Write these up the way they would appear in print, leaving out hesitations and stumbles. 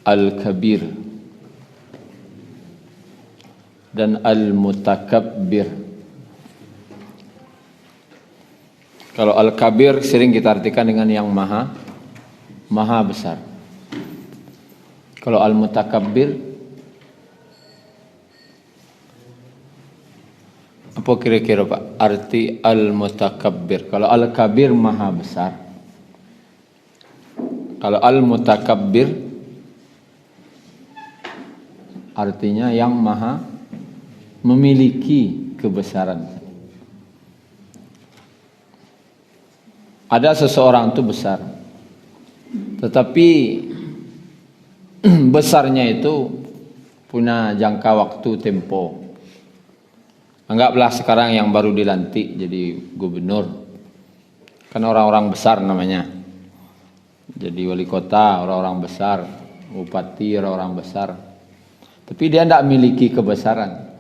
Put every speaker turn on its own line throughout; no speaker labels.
al-kabir dan al-mutakabbir. Kalau al-kabir sering kita artikan dengan yang maha besar. Kalau al-mutakabbir, apa kira-kira Pak arti al-mutakabbir? Kalau al-kabir maha besar. Kalau al-mutakabbir artinya yang maha memiliki kebesaran. Ada seseorang itu besar, tetapi besarnya itu punya jangka waktu tempo. Anggaplah sekarang yang baru dilantik jadi gubernur, kan orang-orang besar namanya. Jadi wali kota orang-orang besar, bupati orang-orang besar. Tapi dia tidak memiliki kebesaran.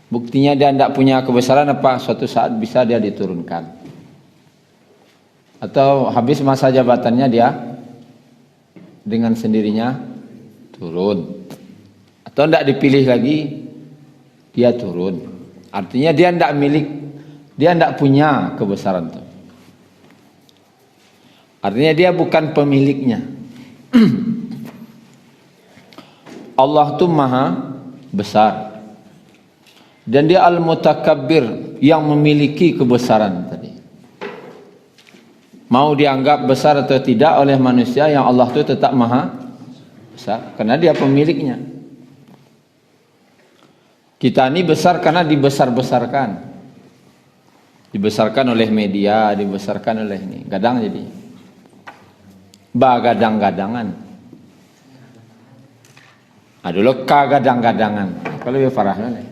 Buktinya dia tidak punya kebesaran apa? Suatu saat bisa dia diturunkan. Atau habis masa jabatannya dia dengan sendirinya turun. Atau tidak dipilih lagi, dia turun. Artinya dia tidak punya kebesaran itu. Artinya dia bukan pemiliknya. Allah itu maha besar. Dan dia al-mutakabbir yang memiliki kebesaran tadi. Mau dianggap besar atau tidak oleh manusia, yang Allah itu tetap maha besar. Karena dia pemiliknya. Kita ini besar karena dibesar-besarkan. Dibesarkan oleh media, dibesarkan oleh ini. Gadang jadi. Gadang-gadangan. Dulu kagadang-gadangan. Kalau lebih parahnya.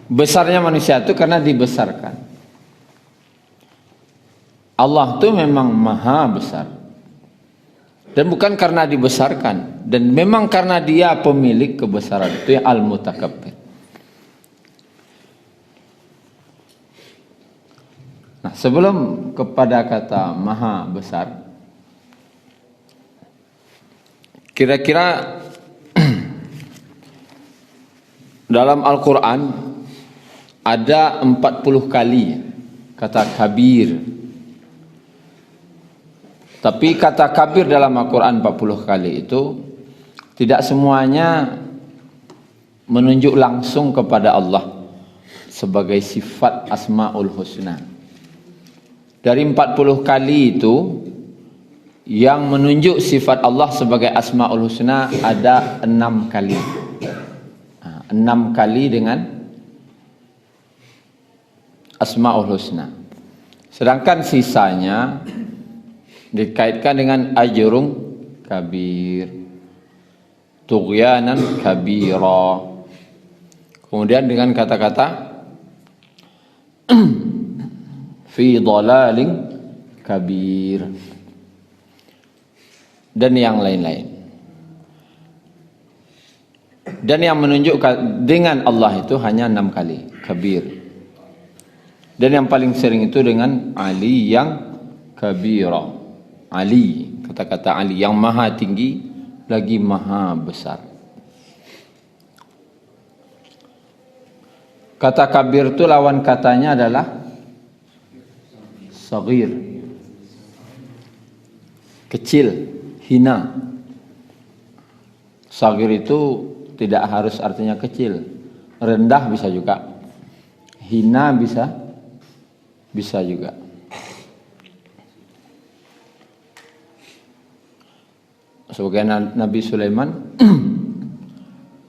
Besarnya manusia itu karena dibesarkan. Allah itu memang maha besar. Dan bukan karena dibesarkan. Dan memang karena dia pemilik kebesaran. Itu yang al-mutakabbir. Nah, sebelum kepada kata maha besar, kira-kira dalam Al-Quran ada 40 kali kata kabir. Tapi kata kabir dalam Al-Quran 40 kali itu tidak semuanya menunjuk langsung kepada Allah sebagai sifat Asmaul Husna. Dari 40 kali itu yang menunjuk sifat Allah sebagai Asmaul Husna ada 6 kali. 6 kali dengan Asmaul Husna. Sedangkan sisanya dikaitkan dengan ajrun kabir, tughyanan kabira. Kemudian dengan kata-kata fi dhalalin kabir dan yang lain-lain. Dan yang menunjukkan dengan Allah itu hanya 6 kali kabir. Dan yang paling sering itu dengan Ali yang kabira. Ali, kata-kata Ali yang maha tinggi lagi maha besar. Kata kabir itu lawan katanya adalah saghir, kecil, hina. Saghir itu tidak harus artinya kecil, rendah bisa juga, hina bisa juga. Sebagai Nabi Sulaiman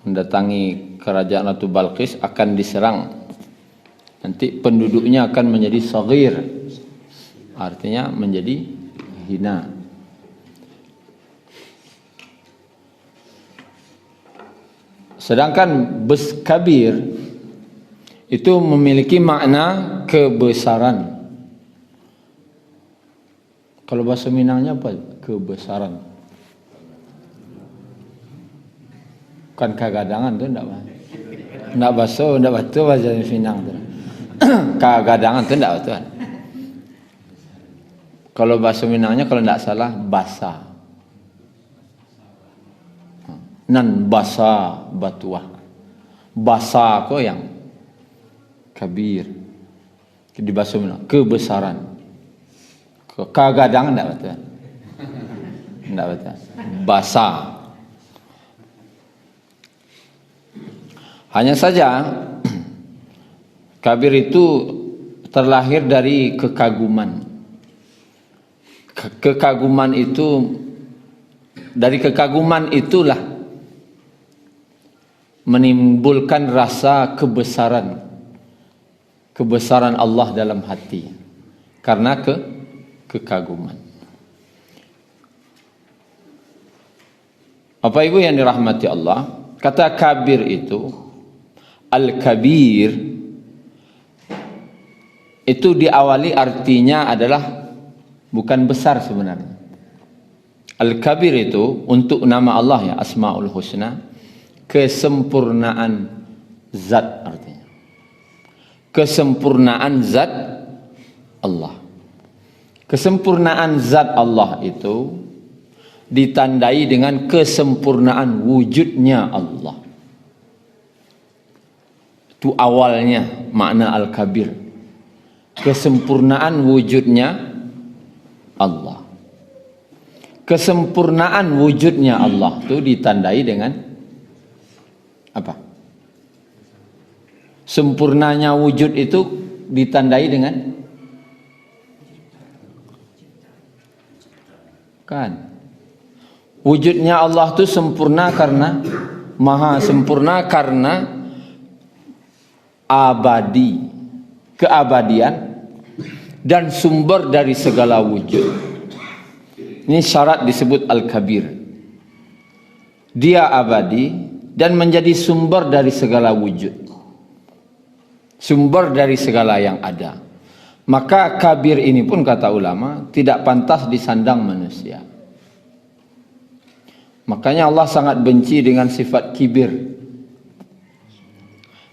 mendatangi kerajaan Ratu Balqis akan diserang. Nanti penduduknya akan menjadi saghir, artinya menjadi hina. Sedangkan kabir itu memiliki makna kebesaran. Kalau bahasa Minangnya apa? Kebesaran. Bukan kagadangan tu enggak basuh, enggak betul bahasa Minang tu. Kagadangan tu enggak betul. Kalau bahasa Minangnya kalau enggak salah basah. nan basa batuah. Basa ko yang kabir. Di bahasa mana? Kebesaran. Kagadang enggak betul. Enggak betul. Basa. Hanya saja kabir itu terlahir dari kekaguman. Kekaguman itu, dari kekaguman itulah menimbulkan rasa kebesaran Allah dalam hati karena kekaguman. Bapak Ibu yang dirahmati Allah, kata kabir itu, al-kabir itu diawali artinya adalah bukan besar sebenarnya. Al-kabir itu untuk nama Allah ya, Asmaul Husna, kesempurnaan zat artinya. Kesempurnaan zat Allah. Kesempurnaan zat Allah itu ditandai dengan kesempurnaan wujudnya Allah. Itu awalnya makna al-kabir. Kesempurnaan wujudnya Allah. Kesempurnaan wujudnya Allah itu ditandai dengan apa? Sempurnanya wujud itu ditandai dengan kan? Wujudnya Allah itu sempurna karena maha sempurna karena abadi, keabadian dan sumber dari segala wujud. Ini syarat disebut al-kabir. Dia abadi dan menjadi sumber dari segala wujud. Sumber dari segala yang ada. Maka kabir ini pun kata ulama tidak pantas disandang manusia. Makanya Allah sangat benci dengan sifat kibir.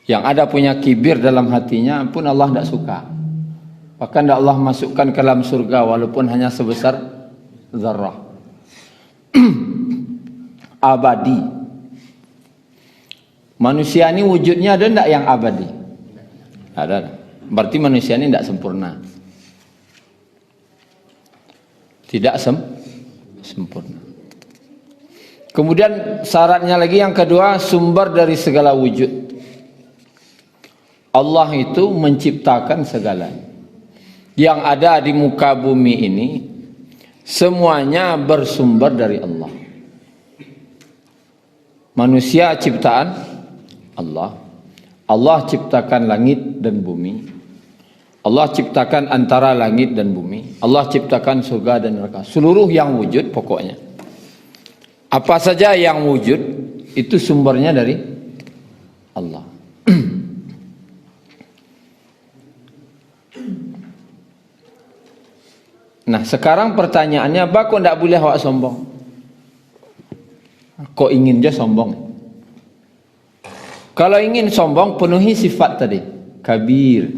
Yang ada punya kibir dalam hatinya pun Allah tidak suka. Bahkan tidak Allah masukkan ke dalam surga walaupun hanya sebesar zarrah. Abadi. Manusia ini wujudnya ada tidak yang abadi? Ada. Berarti manusia ini tidak sempurna. Tidak sempurna. Kemudian syaratnya lagi yang kedua, sumber dari segala wujud. Allah itu menciptakan segalanya. Yang ada di muka bumi ini semuanya bersumber dari Allah. Manusia ciptaan Allah. Allah ciptakan langit dan bumi. Allah ciptakan antara langit dan bumi. Allah ciptakan surga dan neraka. Seluruh yang wujud pokoknya. Apa saja yang wujud itu sumbernya dari Allah. Nah sekarang pertanyaannya, kok tidak boleh awak sombong? Kok ingin je sombong? Kalau ingin sombong penuhi sifat tadi, kabir.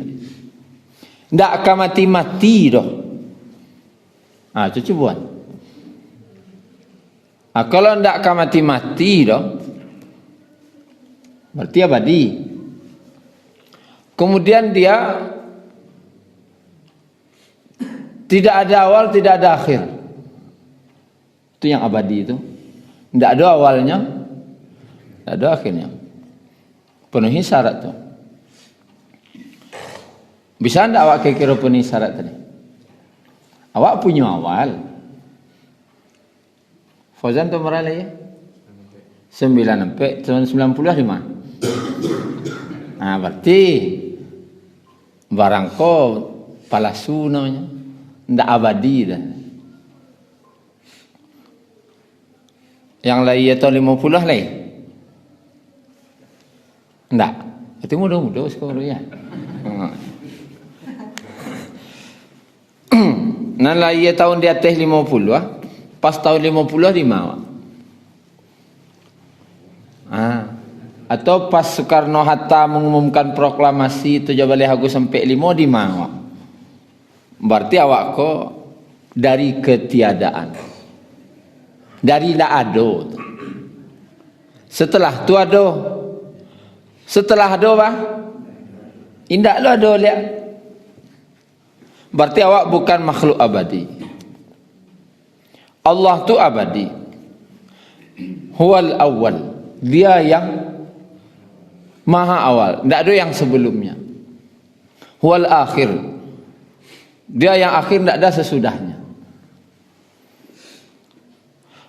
Tidak akan mati-mati doh. Cucu buat. Kalau tidak akan mati-mati doh, berarti abadi. Kemudian dia tidak ada awal, tidak ada akhir. Itu yang abadi itu. Tidak ada awalnya, tidak ada akhirnya. Penuhi syarat tuh. Bisa tidak awak kira penuhi syarat tadi? Awak punya awal. Fauzan tu merala ya? 9 sampai 95. Nah, berarti barang ko palasu namanya. Tidak abadi dah. Yang lain tahun 50 lain. Tidak. Itu mudah-mudah sekolah ya. Nah lain tahun di atas 50 pas tahun 50 di mana? Atau pas Soekarno-Hatta mengumumkan proklamasi 17 Agustus sampai 5 di mana? Berarti awak ko dari ketiadaan. Dari la ado. Setelah tu ada. Setelah ada apa? Indak lo ada lihat. Berarti awak bukan makhluk abadi. Allah tu abadi. Huwal awal. Dia yang maha awal. Tidak ada yang sebelumnya. Huwal akhir. Dia yang akhir, tidak ada sesudahnya.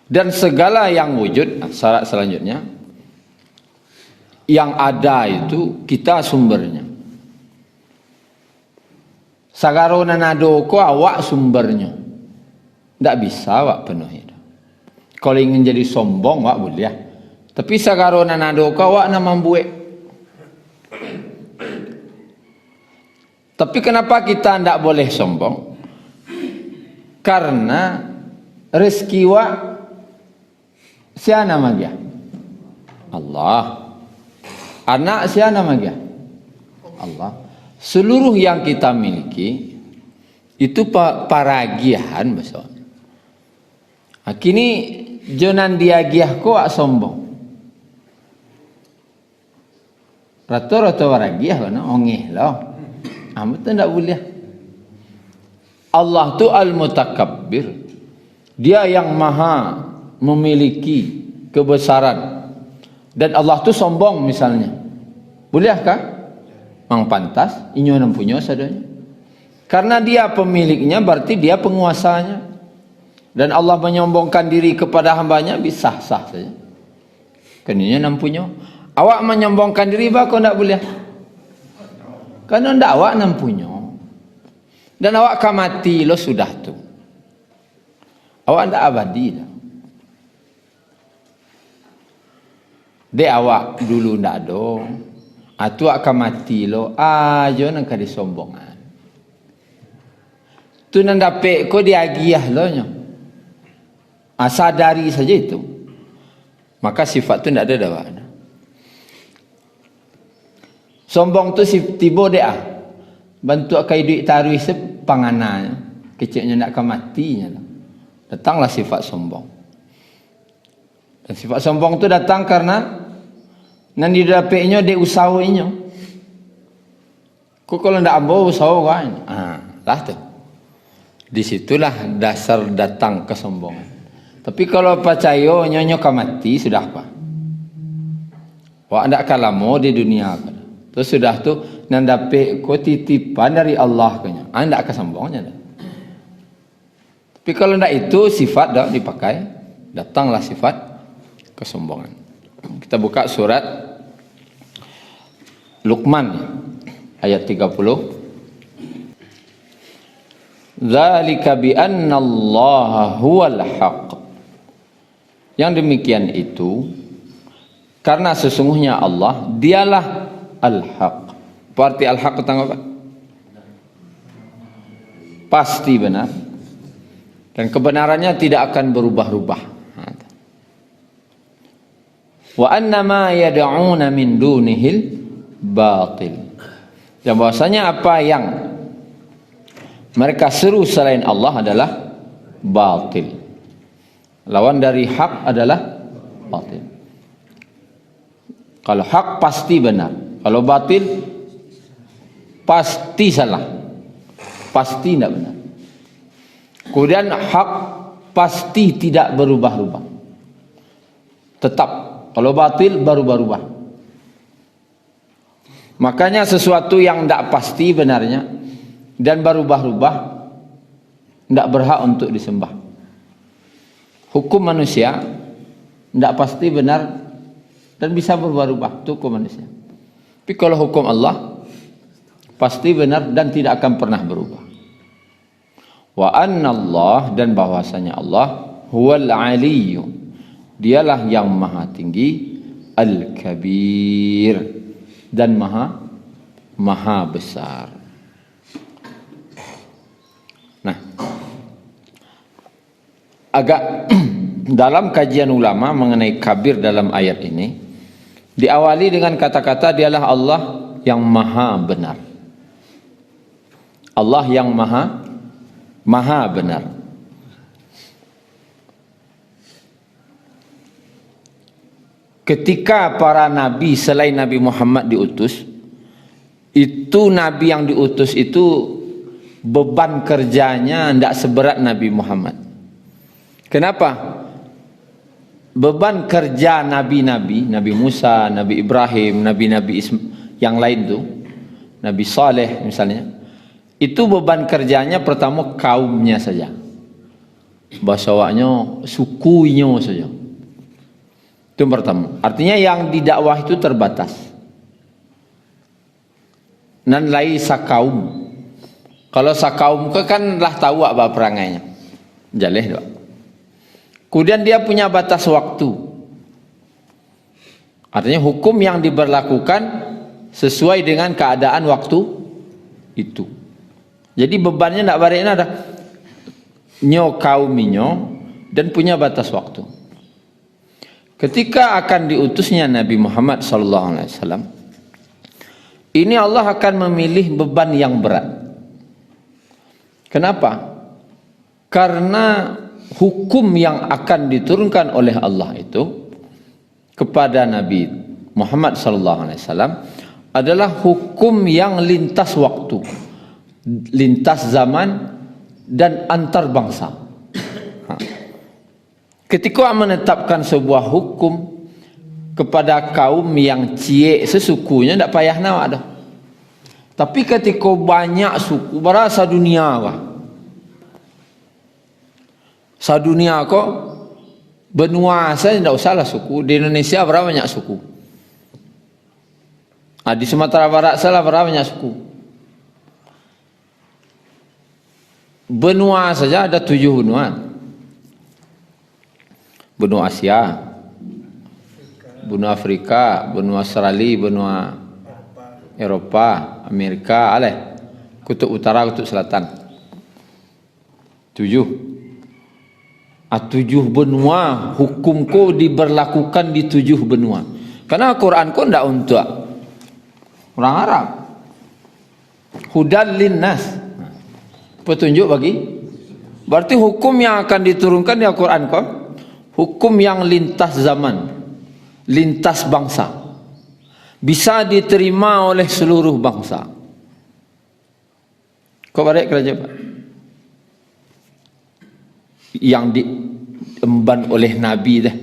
Dan segala yang wujud, syarat selanjutnya, yang ada itu kita sumbernya. Sagaro nanado ko awak sumbernya. Tak bisa awak penuhi. Kalau ingin jadi sombong awak boleh. Tapi sagaro nanado ko awak nak membuat. Tapi kenapa kita tidak boleh sombong? Karena rezeki awak siapa nama dia? Allah. Anak siapa nama dia? Allah. Seluruh yang kita miliki itu paragiahan besar. Kini jonan dia giah ko ak sombong. Rata-rata paragiah mana ongeh lah. Betul tak boleh. Allah tu al-mutakabbir. Dia yang maha memiliki kebesaran. Dan Allah tu sombong misalnya. Bolehkah? Mang pantas, inyo nam punya sadanya. Karena dia pemiliknya, berarti dia penguasanya. Dan Allah menyombongkan diri kepada hambanya, bisa sah saja. Kenanya nam punya. Awak menyombongkan diri, bah kau tak boleh. Karena ndak awak nam punya. Dan awak akan mati, lo sudah tu. Awak ndak abadi dah. Dek awak dulu ndak ada. Atu akan mati lo, ajo nang kadi sombongan. Tu nang dapat ko dia giah lo nya. Sadari saja itu. Maka sifat tu ndak ada dah. Sombong tu tiba dia. Bantu akai duit tarui sepangananya. Kecilnya nak akan matinya. Datanglah sifat sombong. Dan sifat sombong tu datang karena nan di dapatnya dia usahanya. Kau kalau ndak ambo usaha kan? Lah tu. Di situlah dasar datang kesombongan. Tapi kalau percaya nyonya mati sudah apa? Wak ndak kalamo di dunia kan. Tu sudah tu nan dapat ko titipan dari Allah kanya. Ndak kesombongnya dah. Tapi kalau ndak itu sifat dak dipakai, datanglah sifat kesombongan. Kita buka surat Luqman ayat 30. Dzalika bi anna Allah huwal haq. Yang demikian itu karena sesungguhnya Allah dialah al-haq. Berarti al-haq tentang apa? Pasti benar. Dan kebenarannya tidak akan berubah-ubah. Wa annama yad'una min dunihil batil. Dan bahwasanya apa yang mereka seru selain Allah adalah batil. Lawan dari hak adalah batil. Kalau hak pasti benar, kalau batil pasti salah, pasti tidak benar. Kemudian hak pasti tidak berubah-ubah, tetap. Kalau batil berubah-ubah. Makanya sesuatu yang tidak pasti benarnya dan berubah-ubah tidak berhak untuk disembah. Hukum manusia tidak pasti benar dan bisa berubah-ubah. Itu hukum manusia. Tapi kalau hukum Allah pasti benar dan tidak akan pernah berubah. Wa anna Allah, dan bahwasanya Allah huwal aliyyu, dialah yang maha tinggi, al-kabir, dan maha besar. Nah, agak dalam kajian ulama mengenai kabir dalam ayat ini diawali dengan kata-kata dialah Allah yang maha benar. Allah yang maha benar. ketika para nabi selain Nabi Muhammad diutus, itu nabi yang diutus itu beban kerjanya tidak seberat Nabi Muhammad. Kenapa? Beban kerja nabi-nabi, Nabi Musa, Nabi Ibrahim, nabi-nabi yang lain tuh, Nabi Saleh misalnya, itu beban kerjanya pertama kaumnya saja, bahasanya sukunya saja. Itu yang pertama. Artinya yang didakwah itu terbatas. Nan laisa kaum. Kalau sakaum ke kan lah tahu apa perangainya. Jaleh doa. Kemudian dia punya batas waktu. Artinya hukum yang diberlakukan sesuai dengan keadaan waktu itu. Jadi bebannya tidak baliknya ada nyo kauminyo dan punya batas waktu. Ketika akan diutusnya Nabi Muhammad SAW, ini Allah akan memilih beban yang berat. Kenapa? Karena hukum yang akan diturunkan oleh Allah itu kepada Nabi Muhammad SAW adalah hukum yang lintas waktu, lintas zaman, dan antar bangsa. Ketika menetapkan sebuah hukum kepada kaum yang cie sesukunya, tidak payah nak dah. Tapi ketika banyak suku, berasa dunia kah? Sadunia kok benua saja tidak usahlah suku. Di Indonesia berapa banyak suku? Di Sumatera Barat salah berapa banyak suku? Benua saja ada 7 benua. Benua Asia, benua Afrika, benua Australia, benua Eropa, Amerika, kutub utara, kutub selatan. 7. 7 benua hukumku diberlakukan di 7 benua. Karena Quranku tidak untuk orang Arab. Hudan linnas, petunjuk bagi. Berarti hukum yang akan diturunkan di Al-Quranku hukum yang lintas zaman, lintas bangsa, bisa diterima oleh seluruh bangsa. Kau balik kerja Pak? Yang diemban oleh Nabi dah.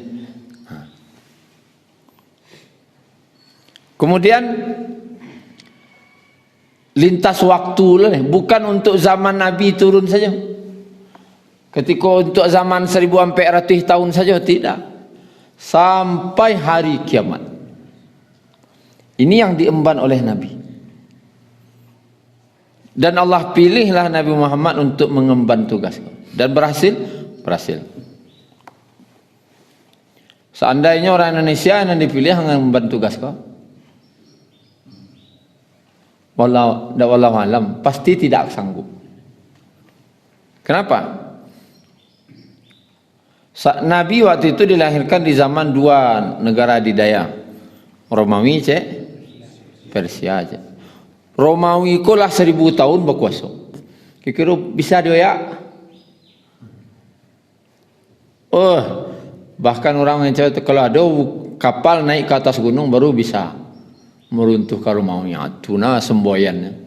Kemudian lintas waktu lah, bukan untuk zaman Nabi turun saja. Ketika untuk zaman 1400 tahun saja, tidak. Sampai hari kiamat. Ini yang diemban oleh Nabi. Dan Allah pilihlah Nabi Muhammad untuk mengemban tugas. Dan berhasil? Berhasil. Seandainya orang Indonesia yang dipilih mengemban tugas kau, wallahu alam, pasti tidak sanggup. Kenapa? Nabi waktu itu dilahirkan di zaman 2 negara adidaya, Romawi Persia. Romawi ko lah 1000 tahun berkuasa. Kira-kira bisa dia ya? Bahkan orang yang cakap kalau ada kapal naik ke atas gunung baru bisa meruntuhkan Romawi. Tuna semboyannya.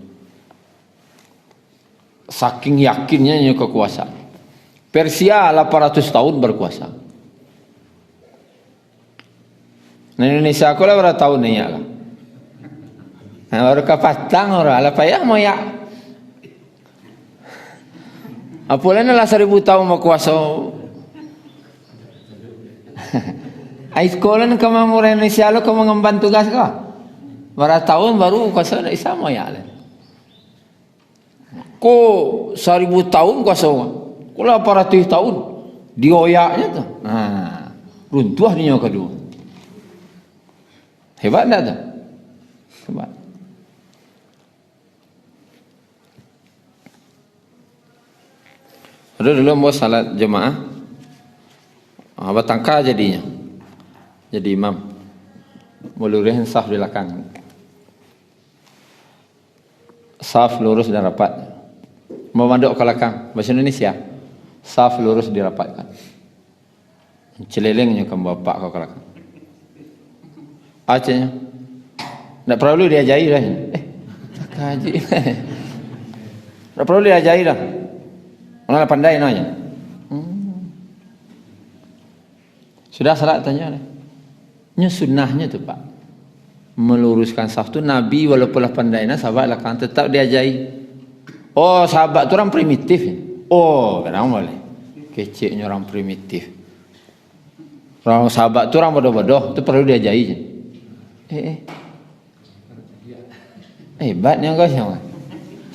Saking yakinnya kekuasaan. Persia 800 tahun berkuasa. Nah, Indonesia aku lah berapa tahun ni ya? Nah, baru kapatang orang lah payah mau ya. Apalagi lah 1000 tahun berkuasa. Ai sekolah nak kamu orang Indonesia lo kamu mengemban tugas kau. Berapa tahun baru kuasa nak isa mau ya? Ko 1000 tahun kuasa. Kalau 800 tahun dioyaknya tu, runtuh dia kedua. Hebat tak tu? Hebat. Ada dulu mau salat jemaah, apa tangka jadinya, jadi imam, meluruskan saf di belakang, saf lurus dan rapat, mau manduk ke belakang, bahasa Indonesia. Saf lurus dirapatkan. Celelengnya ke bapak kau kelakang. Acehnya. Tak perlu diajari dah. Tak haji. Tak perlu diajari dah. Orang pandai nanya. Sudah salah tanya dah. Nya sunnahnya tu Pak. Meluruskan saf tu Nabi walaupun lah pandai nah sahabat lah kan tetap diajari. Oh, sahabat tu orang primitif. Oh, kadang boleh. Keceknya orang primitif. Orang sahabat tu orang bodoh-bodoh, tu perlu diajari je. Hebatnya kau siapa?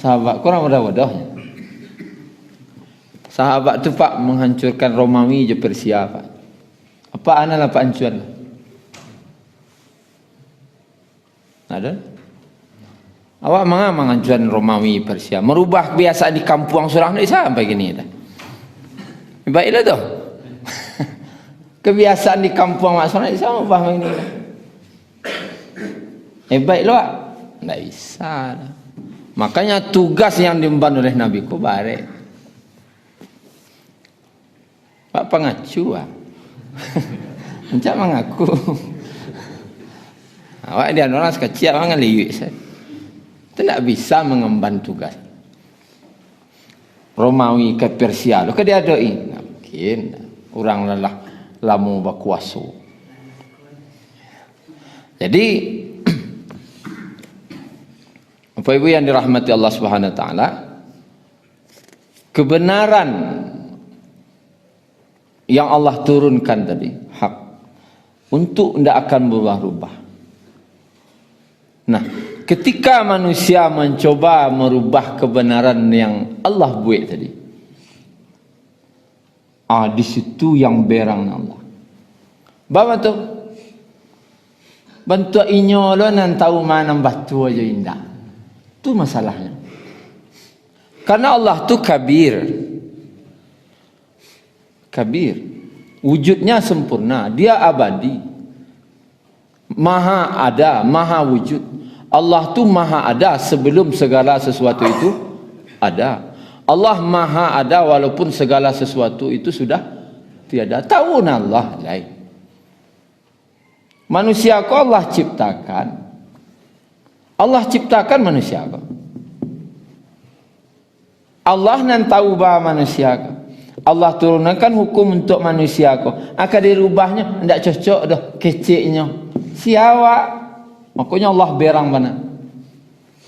Sahabat kau orang bodoh-bodohnya. Sahabat tu Pak menghancurkan Romawi je Persia Pak. Apa analah Pak hancur? Ada? Awak menghancurkan Romawi Persia, merubah kebiasaan di kampung surang ni sampai gini dah. Baiklah tu. Kebiasaan di kampung mak surang ni sama ubah begini dah. Baiklah. Tak bisa dah. Makanya tugas yang diemban oleh Nabi ku baik. Pak pengacu ah. Encak mengaku. Awak dia orang sekecil orang liwik saya. Tidak bisa mengemban tugas. Romawi ke Persia, lo ke dia doi. Mungkin orang lelah lamu berkuasa. Jadi Bapak Ibu yang dirahmati Allah Subhanahu wa taala, kebenaran yang Allah turunkan tadi hak untuk tidak akan berubah-ubah. Nah, ketika manusia mencoba merubah kebenaran yang Allah buat tadi, di situ yang berang Allah. Bapak tu, bentuk inyo lo nan tahu mana batu aja indah. Itu masalahnya. Karena Allah tu kabir. Kabir. Wujudnya sempurna, dia abadi. Maha ada, maha wujud. Allah tu maha ada sebelum segala sesuatu itu ada. Allah maha ada walaupun segala sesuatu itu sudah tiada. Tahu Allah lain. Manusia ko Allah ciptakan. Allah ciptakan manusia ko. Allah nan tahu bahwa manusia ko. Allah turunkan hukum untuk manusia ko. Akan dirubahnya tidak cocok dah keceknya. Siapa? Makanya Allah berang mana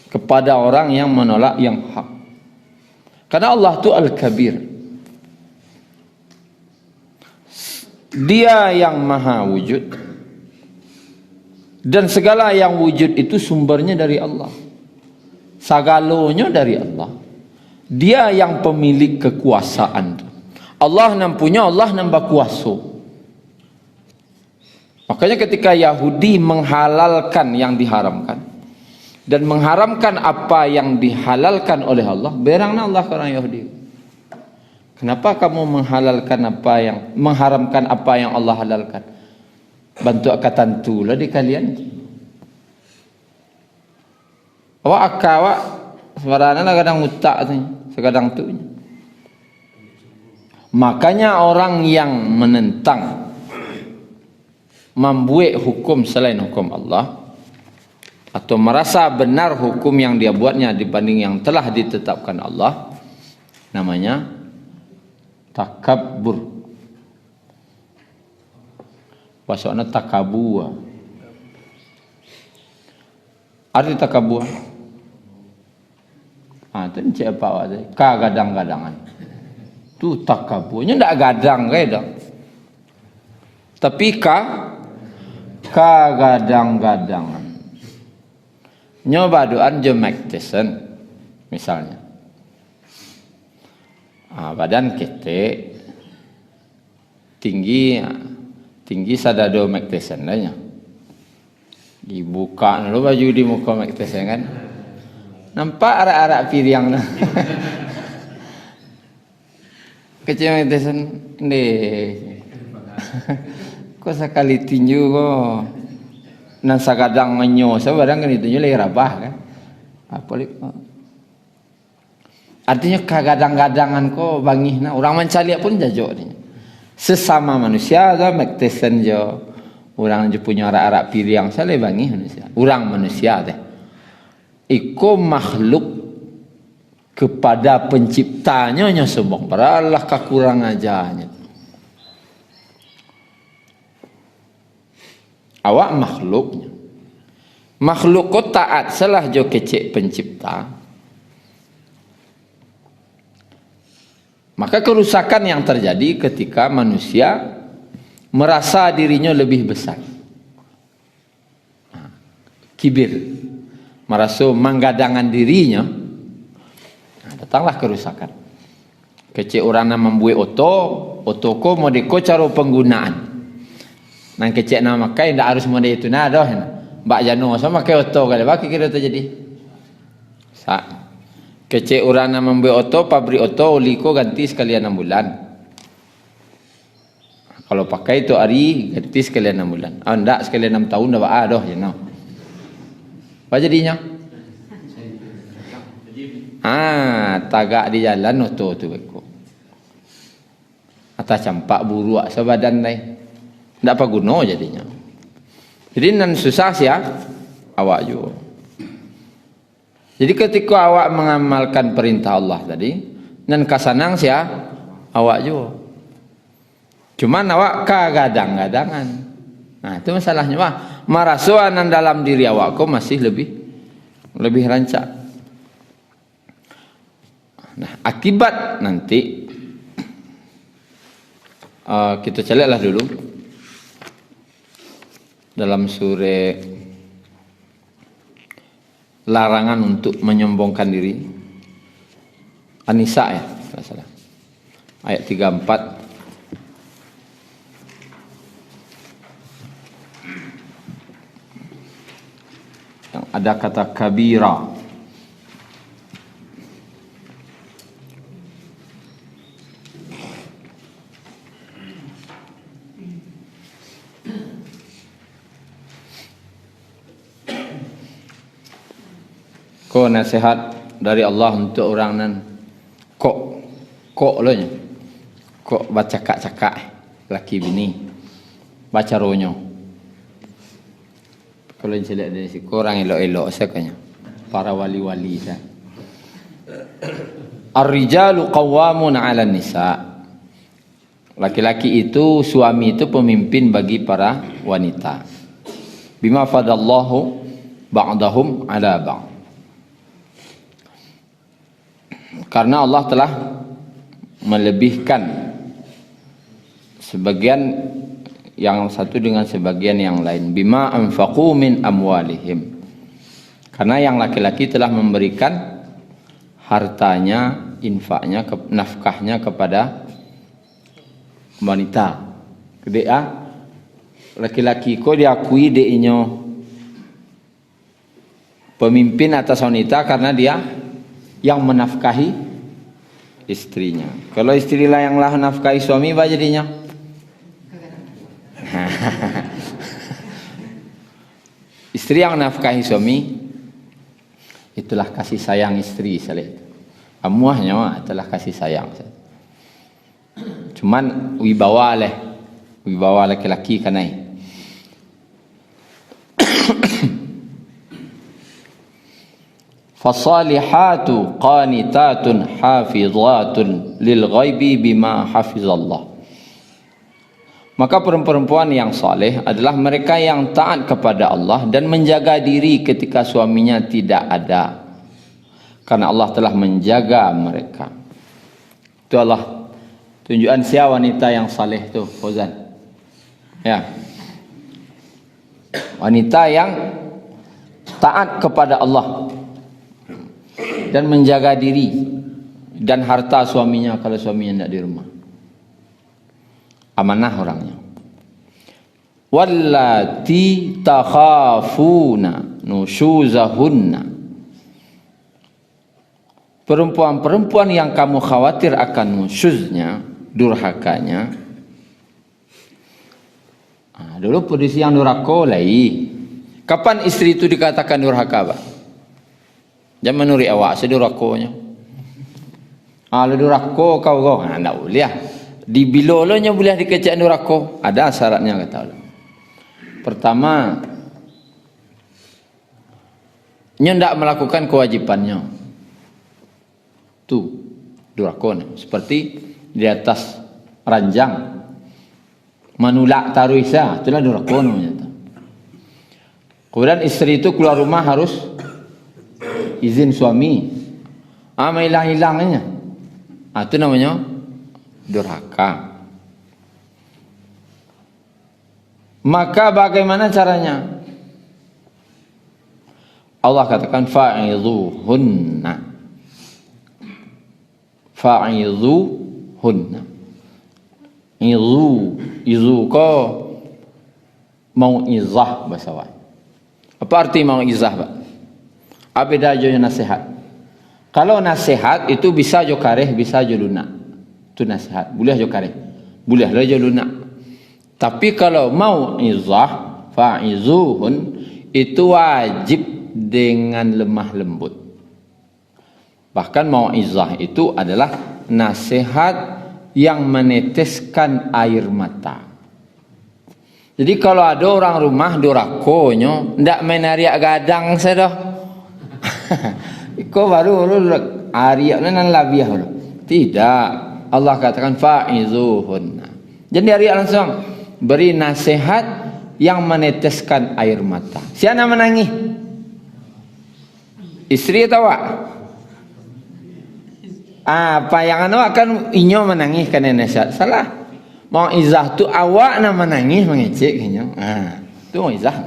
kepada orang yang menolak yang hak. Karena Allah tu Al-Kabir. Dia yang maha wujud. Dan segala yang wujud itu sumbernya dari Allah. Segalonya dari Allah. Dia yang pemilik kekuasaan. Allah yang punya, Allah yang berkuasa. Makanya ketika Yahudi menghalalkan yang diharamkan dan mengharamkan apa yang dihalalkan oleh Allah, berangna Allah ke orang Yahudi. Kenapa kamu mengharamkan apa yang Allah halalkan? Bantu akatan tu lah di kalian. Awak akawak sebenarnya kadang utak tu, sekadang tu. Makanya orang yang menentang membuat hukum selain hukum Allah atau merasa benar hukum yang dia buatnya dibanding yang telah ditetapkan Allah, namanya takabbur. Maksudnya takabur. Arti takabur. Itu encik apa awak tadi? Kagadang-gadangan. Tu takaburnya tidak gadang ke dah. Tapi kagadang-gadangan. Nyoba doan je Mike Tyson misalnya. Badan ketek tinggi sadado Mike Tyson lahnya. Dibuka dulu baju di muka Mike Tyson kan. Nampak arak-arak piriang lah. Kecil Mike Tyson deh. Kau sekali tinju kau nan sagadang menyo sebarang kan itu lagi rabah kan apa lagi artinya kagadang-gadangan kau bangih na orang mencari pun jajok ni sesama manusia ada Mike Tyson jo Orang je punya arak-arak piriang saleh bangi manusia. Orang manusia teh. Iko makhluk kepada penciptanya nya sombong. Paralah kakurang ajanya. Awak makhluknya. Makhluk ko taat salah jo kecek pencipta. Maka kerusakan yang terjadi ketika manusia merasa dirinya lebih besar. Kibir. Merasa menggadangan dirinya. Datanglah kerusakan. Kecek orang yang membuat oto ko modeko cara penggunaan. Nang kecek nama makai ndak harus mode itu dah. Mbak Jano sama makai oto kali baki kira terjadi. Kecek orang yang membuat oto, pabrik oto, liko ganti sekalian 6 bulan. Kalau pakai itu hari ganti sekalian 6 bulan. Ndak sekalian 6 tahun dah doh ya no. Apa jadinya? Tagak di jalan oto tu beko. Atas campak buruak sebadan dai. Ndak apa guna jadinya. Jadi nan susah sia awak juga. Jadi ketika awak mengamalkan perintah Allah tadi, nan kasanang sia awak juga. Cuman awak kagadang-gadangan. Nah, itu masalahnya wah. Marasuanan dalam diri awakku masih lebih rancak. Nah, akibat nanti kita carilah dulu dalam surah larangan untuk menyombongkan diri. An-Nisa ya, tidak salah. Ayat 34. Yang ada kata kabira. Ko nasihat dari Allah untuk orang nan kok lo nya. Kok baca cakak laki bini. Baca ronyo. Kalau jelek dari si orang elok-elok sekanya. Para wali-wali saya. Ar-rijalu qawwamun 'alan nisa. Laki-laki itu, suami itu pemimpin bagi para wanita. Bima fadallahu ba'dahum 'ala ba'd. Karena Allah telah melebihkan sebagian yang satu dengan sebagian yang lain. Bima anfaqu min amwalihim. Karena yang laki-laki telah memberikan hartanya, infaknya, nafkahnya kepada wanita. Kedua, laki-laki ko diakui deinyo pemimpin atas wanita karena dia yang menafkahi istrinya. Kalau istri lah yang nafkahi suami, apa jadinya? Istri yang nafkahi suami, itulah kasih sayang istri. Amuahnya itulah kasih sayang. Cuman wibawa laki-laki kanai. Fasalihatu qanitatun hafizatun lil ghaibi bima hafizallah. Maka perempuan yang saleh adalah mereka yang taat kepada Allah dan menjaga diri ketika suaminya tidak ada. Karena Allah telah menjaga mereka. Itu Allah tunjukan siapa wanita yang saleh itu, Fauzan. Ya. Wanita yang taat kepada Allah dan menjaga diri dan harta suaminya kalau suaminya tidak di rumah. Amanah orangnya. Wallati takhafuna nusyuzahunna. Perempuan-perempuan yang kamu khawatir akan nusyuznya, durhakanya. Dulu posisi yang durhaka lai. Kapan istri itu dikatakan durhaka, Pak? Jangan nuri awak sedurakonya. Durako kau. Ndak boleh. Di bilolonya boleh dikecek durako. Ada syaratnya kata Allah. Pertama, nya ndak melakukan kewajibannya. Tuh, durhaka. Seperti di atas ranjang menulak taruisa, itulah durhaka namanya. Kemudian istri itu keluar rumah harus izin suami. Hilang-hilangnya. Itu namanya durhaka. Maka bagaimana caranya? Allah katakan fa'idhuhunna. Fa'idhuhunna. Izu ko mau'izah bahasa Arab. Apa arti mau'izah, Pak? Apa bedanya nasihat? Kalau nasihat itu bisa jo kareh, bisa jo lunak. Itu nasihat. Boleh jo kareh. Boleh lah jo lunak. Tapi kalau mau'izah, fa'izuhun, itu wajib dengan lemah lembut. Bahkan mau'izah itu adalah nasihat yang meneteskan air mata. Jadi kalau ada orang rumah durakonyo, ndak main ariak gadang saya dah. Iko baru ariak nan labiah lo. Tidak. Allah katakan fa'izuhun. Jadi ariak langsung beri nasihat yang meneteskan air mata. Siapa menangis? Istri atau awak? Apa yang anu akan inyo menangis karena nasihat. Salah. Mau izah tu awak nak menangis mengecek inyo. Tu mau izah.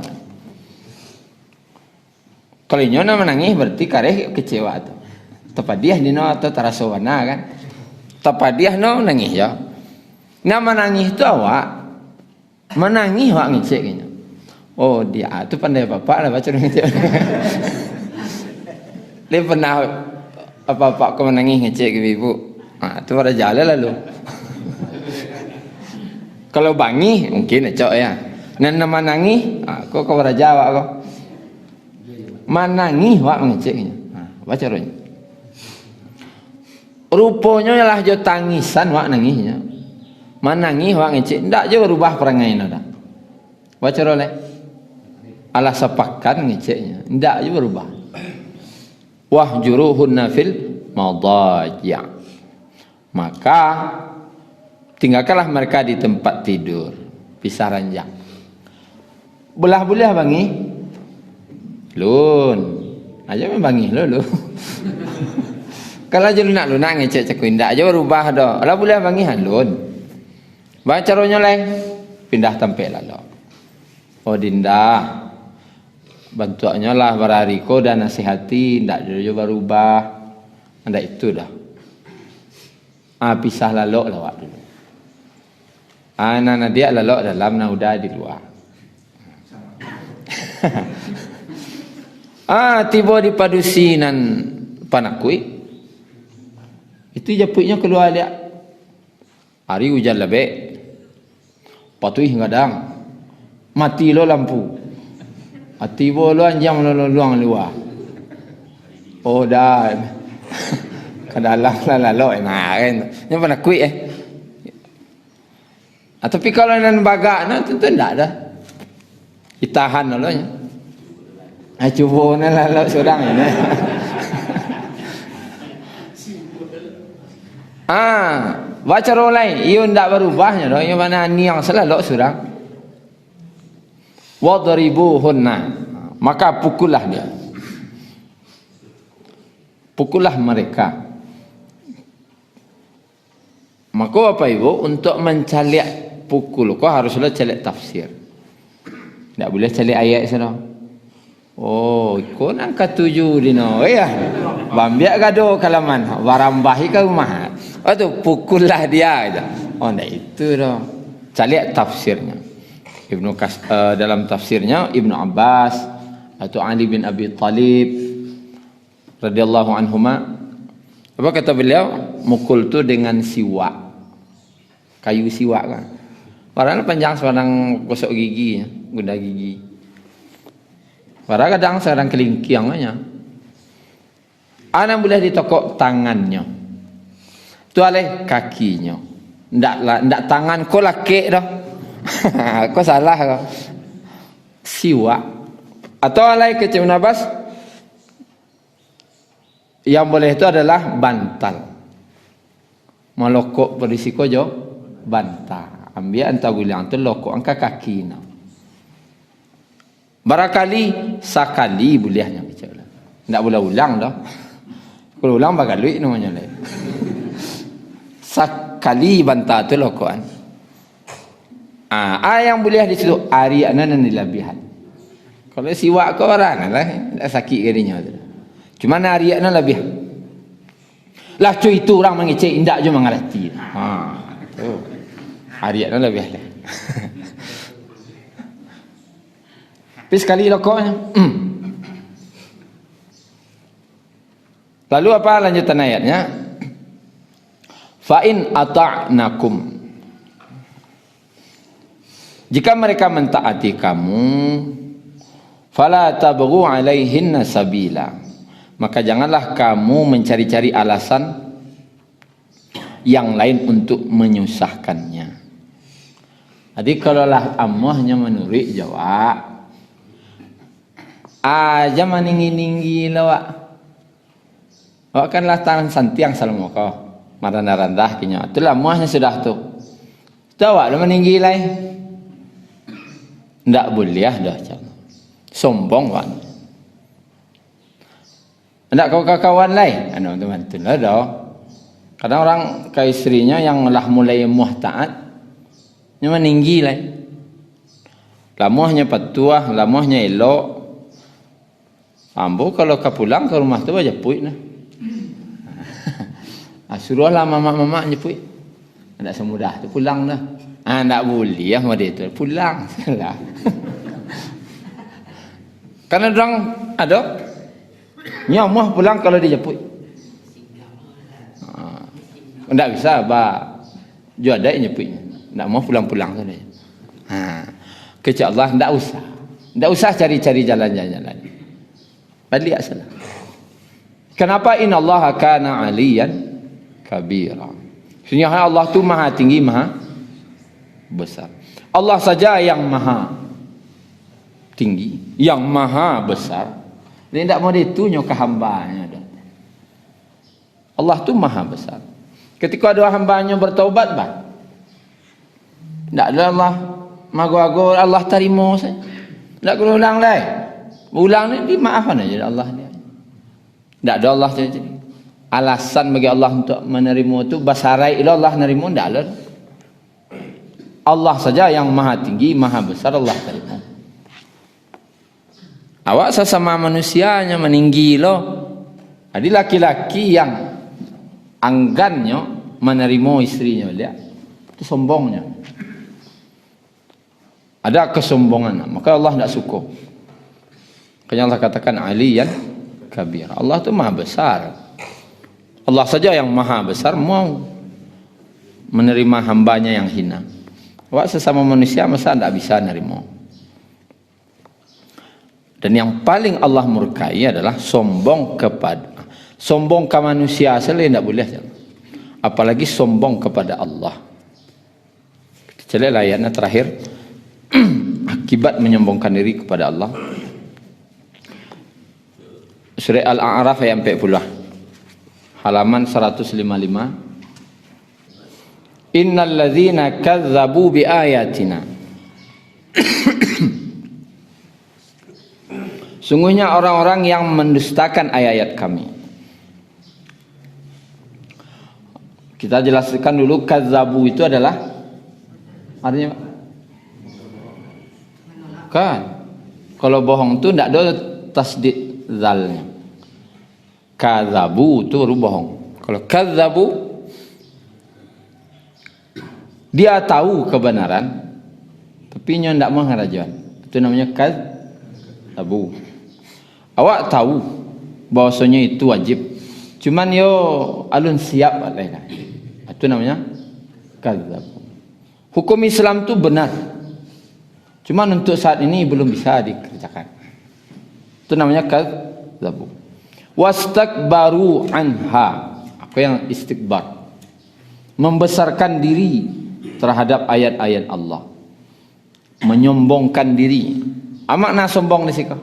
Kalau inyo nak menangis berarti kareh kecewa tu. Tapadiah dino atau tarasawana kan. Tapadiah no nangis ya. Nak menangis tu awak. Menangis awak ngecek inyo. Oh dia tu pandai bapak lah baca ngecek. Dia pernah apa-apa kau menangis ngecek ke ibu. Tu pada jalan lalu. Kalau bangi mungkin cok ya. Nan menangis, kau pada jawab kau. Menangis wak ngeceknya. Baca ronya. Rupanya lah jo tangisan wak nangisnya. Menangis wak ngecek, ndak jo berubah perangai nada. Baca ronya. Alah sepakan ngeceknya, ndak jo berubah. Wahjuruhunna fil madajia. Maka tinggalkanlah mereka di tempat tidur, pisah ranjang. Belah-belah bangi. Lun. Aja membangi lo. Kalau aja lunak ngecek cek indak aja berubah dah. Alah boleh bangi halun. Baca caranya lain. Pindah tempat lah lo. Oh dinda. Bantuannya lah barariko dan nasihati ndak dia berubah. Ndak itu dah. Pisah lalok lawak dulu. Anak dia lalok dalam, nah udah di luar. Tiba di padusinan panakui. Itu japuknya keluar dia. Hari hujan lebih. Patui ngadang. Mati lo lampu. Tiba lo anjang luang luar. Oh dah. Ke dalam lah lalok enak kan. Ini panakui tapi kalau nan bagak na tentu ndak dah. Ditahan dulu nya. Cuba na lalu seorang ini. Baca rolai, ia ndak berubahnya doh. Ia mana ni yang selalu seorang. Wadribuhunna. Maka pukullah dia. Pukullah mereka. Maka apa ibu untuk mencaliak pukul kau haruslah calik tafsir. Tak boleh calik ayat sana. Oh, kau nak ketujuh dino ya. Bambiak gado kalaman. Warambahi ke rumah. Oh tu pukullah dia aja. Oh tak itu dah. Calik tafsirnya. Dalam tafsirnya Ibnu Abbas atau Ali bin Abi Talib radhiyallahu anhuma. Apa kata beliau? Mukul tu dengan siwak. Kayu siwak kan. Warna panjang seorang gosok gigi, guna gigi. Warna kadang seorang kelingkiangnya. Anak boleh ditokok tangannya. Tu alih kakinya. Ndak tangan kau laki dah. Kau salah kau. siwak atau alai kecil nabas yang boleh itu adalah bantal. Malokok berisiko jo bantal. Ambil antah gulang tu lokok angka kaki na. Barakali sakali bolehnya bicara. Tak boleh ulang dah. Kalau ulang bagalui namanya lain. Sakali bantal tu lokokan. Yang boleh di situ ari anan nilabihan. Kalau siwak ke orang lah, tak sakit gadinya tu. Cuma ari anan lebih. Lah cuy itu orang mengecek indak je mengerti. Tu. Ari anan lebih lah. Tapi sekali lokoknya. Lalu apa lanjutan ayatnya? Fa in ata'nakum, jika mereka mentaati kamu, fala tabghu alaihinna sabila, maka janganlah kamu mencari-cari alasan yang lain untuk menyusahkannya. Jadi kalaulah amahnya menurut jawab, aja meninggi-ninggi lawak. Awak kanlah tangan santiang salamu kau, maranda-randah kinya. Itulah amahnya sudah tu. Tahu dah meninggi lain. Tak boleh dah macam sombong kan. Tak kau kawan lain, teman-teman tu lah dah. Kadang orang ke isterinya yang lah mulai muah taat, dia meninggi lain. Lamuahnya patuah, lamuahnya elok. Ambo kalau kau pulang ke rumah tu aja puit nah. Suruhlah mama-mama nyepui. Tak semudah tu pulang dah. Tak boleh ya dia tu pulang salah. Karena orang ada nyamah pulang kalau dia jemput. Tak bisa ba jo ada nyeputnya. Tak mau pulang-pulang saja. Kecak Allah tak usah. Tak usah cari-cari jalan-jalan. Balik salah. Kenapa innallaha kana aliyan kabira? Sebenarnya Allah tu maha tinggi, maha besar. Allah saja yang maha tinggi, yang maha besar. Dia tidak mau ditunjuk ke hambanya. Allah tu maha besar. Ketika ada hambanya bertaubat, tidak ada Allah mago-ago Allah terima saja. Tak kena ulang lagi. Ulang ni dimaafkan aja Allah dia. Tak ada Allah jadi. Alasan bagi Allah untuk menerima itu basarai ila Allah nerima ndak ada. Allah saja yang maha tinggi, maha besar, Allah terima. Awak sesama manusianya meninggi lo. Ada laki-laki yang anggannya menerima istrinya dia. Itu sombongnya. Ada kesombongan, maka Allah tidak suka. Makanya Allah katakan aliyan kabir. Allah itu maha besar. Allah saja yang maha besar mau menerima hambanya yang hina. Awak sesama manusia masa tidak bisa menerima. Dan yang paling Allah murkai adalah sombong ke manusia asal tidak boleh. Apalagi sombong kepada Allah. Kita lihat ayatnya terakhir. Akibat menyombongkan diri kepada Allah. Surah Al-A'raf ayat 40. Halaman 155. Innal ladzina kazzabu bi ayatina. Sungguhnya orang-orang yang mendustakan ayat-ayat kami. Kita jelaskan dulu kazzabu itu adalah artinya kan kalau bohong tu tidak ada tasdid zalnya. Kazzabu itu baru bohong. Kalau kazzabu dia tahu kebenaran tapi nya tidak mau ngarajuan. Itu namanya kazzabu. Awak tahu bahwasanya itu wajib. Cuman yo alun siap lah. Itu namanya kazzabu. Hukum Islam itu benar. Cuman untuk saat ini belum bisa dikerjakan. Itu namanya kazzabu. Wastakbaru anha. Apa yang istikbar? Membesarkan diri terhadap ayat-ayat Allah. Menyombongkan diri. Makna sombong di situ.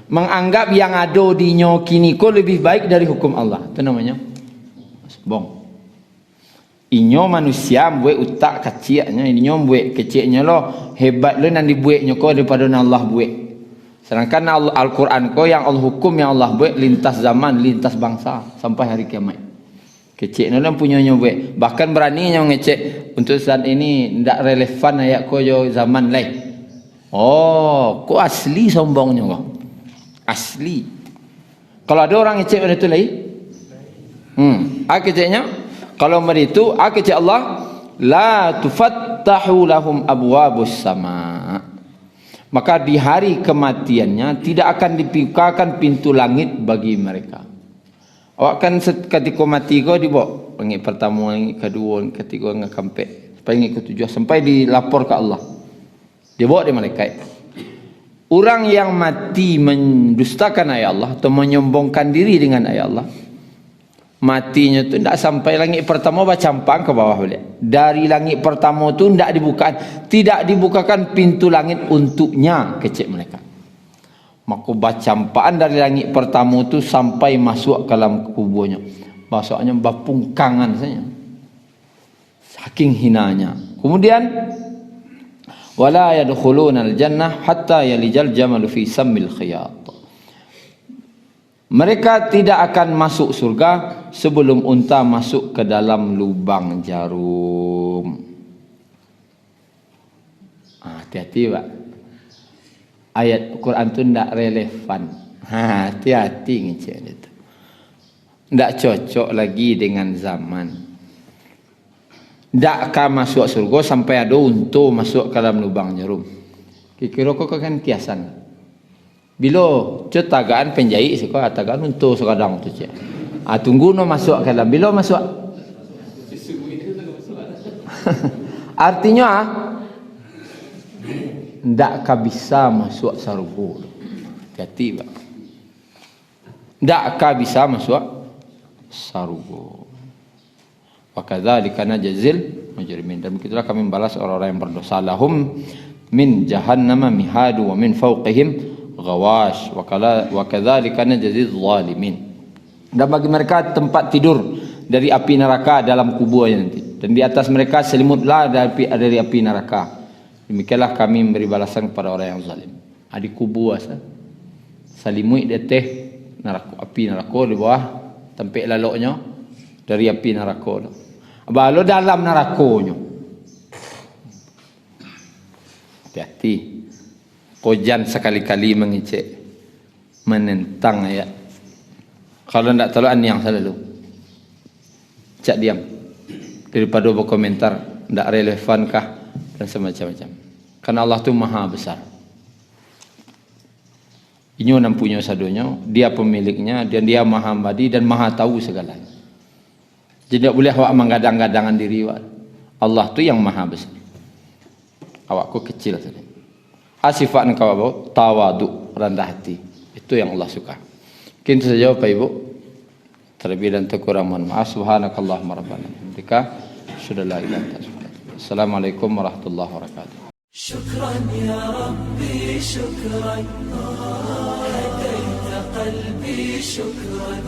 Menganggap yang ada di nyo kini ko lebih baik dari hukum Allah. Itu namanya sombong. Inyo manusia buat utak kecilnya, inyo buat kecilnya lo hebat lo nanti buatnya ko daripada Allah buat. Sedangkan Al-Quran ko yang Allah hukum yang Allah buat lintas zaman, lintas bangsa sampai hari kiamat. Kecilnya lo punya buat. Bahkan berani yang ngecek untuk saat ini tidak relevan ayat ko yo zaman lain. Oh, ko asli sombongnya ko. Asli. Kalau ada orang ngecek pada itu lain. Keceknya kalau begitu kecek Allah la tufattahu lahum abwabus sama. Maka di hari kematiannya tidak akan dibukakan pintu langit bagi mereka. Awak kan ketika mati kau dibawa langit pertama, langit kedua, langit ketiga, langit keempat, sampai langit ketujuh sampai dilapor ke Allah. Dibawa di malaikat. Orang yang mati mendustakan ayat Allah atau menyombongkan diri dengan ayat Allah, matinya tu tidak sampai langit pertama bacampang ke bawah balik. Dari langit pertama tu tidak dibukakan pintu langit untuknya kecek mereka. Maka bacampaan dari langit pertama tu sampai masuk ke dalam kuburnya. Maksudnya bapungkangan saja. Saking hinanya. Kemudian wala yadkhuluna al-jannah hatta yalijal jamalu fi sammil khiyat. Mereka tidak akan masuk surga sebelum unta masuk ke dalam lubang jarum. Hati-hati Pak. Ayat Quran tu tidak relevan. Hati-hati ngecek itu. Tidak cocok lagi dengan zaman. Tak akan masuk surga sampai ada unta masuk ke dalam lubang jarum. Kira-kira kau kan kiasan. Bila tagaan penjahit sekolah tagaan unta sekadang tu cik. Tunggu no masuk ke dalam. Bila masuk? Artinya tak akan bisa masuk surga. Hati Pak. Tak akan bisa masuk surga. Wa kadzalika najzil mujrimin. Dan begitulah kami membalas orang-orang yang berdosa. Lahum min jahannama mihadu wa min fawqihim ghawash wa kadzalika najzil zalimin. Dan bagi mereka tempat tidur dari api neraka dalam kuburnya nanti. Dan di atas mereka selimutlah dari api neraka. Demikianlah kami memberi balasan kepada orang yang zalim. Di kubur selimut di atas neraka, api neraka di bawah tempat laloknya dari api neraka. Balu dalam nerakonya. Hati-hati. Kojan sekali-kali mengecek menentang ayat. Kalau tidak tahu yang selalu cak diam daripada berkomentar tidak relevankah dan semacam-macam. Karena Allah tu maha besar. Inyo nam punya sadonya, dia pemiliknya dan dia maha madi dan maha tahu segalanya. Jadi tidak boleh awak menggadang-gadangan diri awak. Allah tu yang maha besar. Awak ku kecil saja. Sifat engkau apa? Tawadu, rendah hati. Itu yang Allah suka. Mungkin itu saja Bapak Ibu. Terlebih dan terkurang mohon maaf. Subhanakallahumma rabbana bihamdika asyhadu an la ilaha illa anta. Assalamualaikum warahmatullahi wabarakatuh. Syukran ya Rabbi, syukran. Hadaita qalbi, syukran.